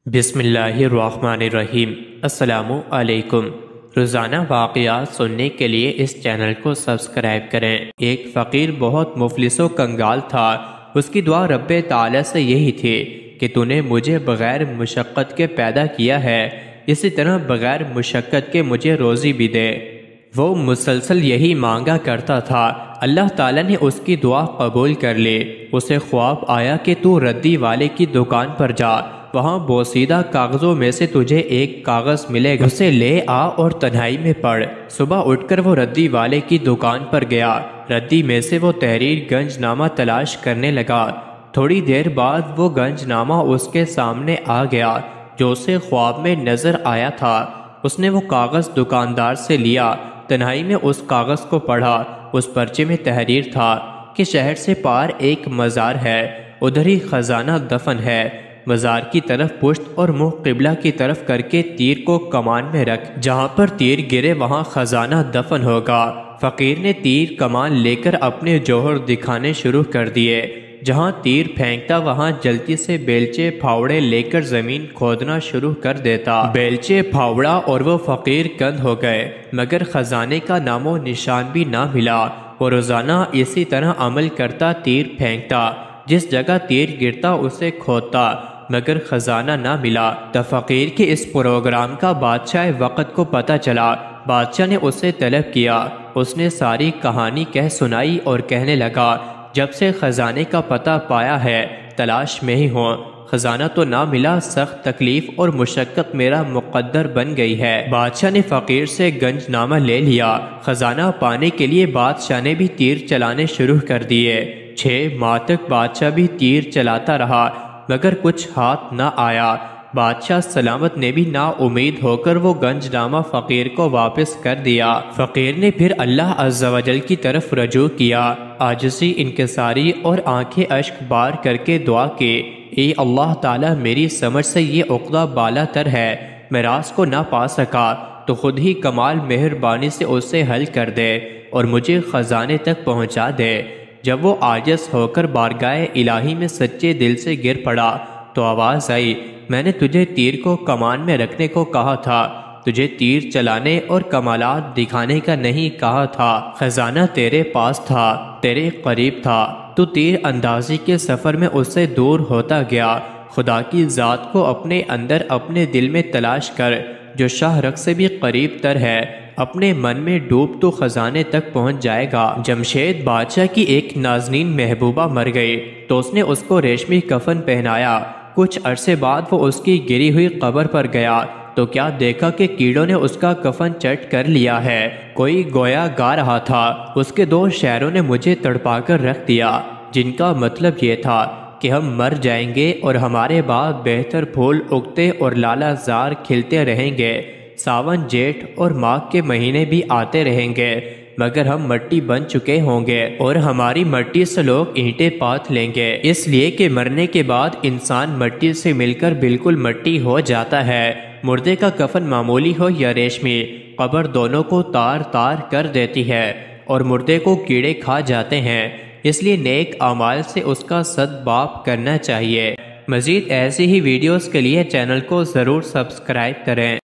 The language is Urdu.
بسم اللہ الرحمن الرحیم۔ السلام علیکم۔ روزانہ واقعات سننے کے لیے اس چینل کو سبسکرائب کریں۔ ایک فقیر بہت مفلس و کنگال تھا۔ اس کی دعا رب تعالی سے یہی تھی کہ تو نے مجھے بغیر مشقت کے پیدا کیا ہے، اسی طرح بغیر مشقت کے مجھے روزی بھی دے۔ وہ مسلسل یہی مانگا کرتا تھا۔ اللہ تعالیٰ نے اس کی دعا قبول کر لی۔ اسے خواب آیا کہ تو ردی والے کی دکان پر جا، وہاں بوسیدہ کاغذوں میں سے تجھے ایک کاغذ ملے گا، اسے لے آ اور تنہائی میں پڑھ۔ صبح اٹھ کر وہ ردی والے کی دکان پر گیا۔ ردی میں سے وہ تحریر گنج نامہ تلاش کرنے لگا۔ تھوڑی دیر بعد وہ گنج نامہ اس کے سامنے آ گیا جو اسے خواب میں نظر آیا تھا۔ اس نے وہ کاغذ دکاندار سے لیا، تنہائی میں اس کاغذ کو پڑھا۔ اس پرچے میں تحریر تھا کہ شہر سے پار ایک مزار ہے، ادھر ہی خزانہ دفن ہے۔ مزار کی طرف پشت اور منہ قبلہ کی طرف کر کے تیر کو کمان میں رکھ، جہاں پر تیر گرے وہاں خزانہ دفن ہوگا۔ فقیر نے تیر کمان لے کر اپنے جوہر دکھانے شروع کر دیے۔ جہاں تیر پھینکتا وہاں جلدی سے بیلچے پھاوڑے لے کر زمین کھودنا شروع کر دیتا۔ بیلچے پھاوڑا اور وہ فقیر کند ہو گئے، مگر خزانے کا نام و نشان بھی نہ ملا۔ وہ روزانہ اسی طرح عمل کرتا، تیر پھینکتا، جس جگہ تیر گرتا اسے کھودتا، مگر خزانہ نہ ملا۔ فقیر کے اس پروگرام کا بادشاہ وقت کو پتہ چلا۔ بادشاہ نے اسے طلب کیا۔ اس نے ساری کہانی کہہ سنائی اور کہنے لگا، جب سے خزانے کا پتہ پایا ہے تلاش میں ہی ہوں، خزانہ تو نہ ملا، سخت تکلیف اور مشقت میرا مقدر بن گئی ہے۔ بادشاہ نے فقیر سے گنج نامہ لے لیا۔ خزانہ پانے کے لیے بادشاہ نے بھی تیر چلانے شروع کر دیے۔ 6 ماہ تک بادشاہ بھی تیر چلاتا رہا، مگر کچھ ہاتھ نہ آیا۔ بادشاہ سلامت نے بھی نا امید ہو کر وہ گنج نامہ فقیر کو واپس کر دیا۔ فقیر نے پھر اللہ عز و جل کی طرف رجوع کیا، عاجزی، انکساری اور آنکھیں اشک بار کر کے دعا کی، اے اللہ تعالیٰ، میری سمجھ سے یہ عقدہ بالا تر ہے، میں راز کو نہ پا سکا، تو خود ہی کمال مہربانی سے اسے حل کر دے اور مجھے خزانے تک پہنچا دے۔ جب وہ عاجز ہو کر بارگاہ الہی میں سچے دل سے گر پڑا تو آواز آئی، میں نے تجھے تیر کو کمان میں رکھنے کو کہا تھا، تجھے تیر چلانے اور کمالات دکھانے کا نہیں کہا تھا۔ خزانہ تیرے پاس تھا، تیرے قریب تھا، تو تیر اندازی کے سفر میں اس سے دور ہوتا گیا۔ خدا کی ذات کو اپنے اندر اپنے دل میں تلاش کر جو شاہ رخ سے بھی قریب تر ہے، اپنے من میں ڈوب تو خزانے تک پہنچ جائے گا۔ جمشید بادشاہ کی ایک نازنین محبوبہ مر گئی تو اس نے اس کو ریشمی کفن پہنایا۔ کچھ عرصے بعد وہ اس کی گری ہوئی قبر پر گیا تو کیا دیکھا کہ کیڑوں نے اس کا کفن چٹ کر لیا ہے۔ کوئی گویا گا رہا تھا، اس کے 2 شعروں نے مجھے تڑپا کر رکھ دیا، جن کا مطلب یہ تھا کہ ہم مر جائیں گے اور ہمارے بعد بہتر پھول اگتے اور لالا زار کھلتے رہیں گے۔ ساون، جیٹھ اور ماغ کے مہینے بھی آتے رہیں گے، مگر ہم مٹی بن چکے ہوں گے اور ہماری مٹی سے لوگ اینٹیں پات لیں گے، اس لیے کہ مرنے کے بعد انسان مٹی سے مل کر بالکل مٹی ہو جاتا ہے۔ مردے کا کفن معمولی ہو یا ریشمی، قبر دونوں کو تار تار کر دیتی ہے اور مردے کو کیڑے کھا جاتے ہیں، اس لیے نیک اعمال سے اس کا صدباب کرنا چاہیے۔ مزید ایسی ہی ویڈیوز کے لیے چینل کو ضرور سبسکرائب کریں۔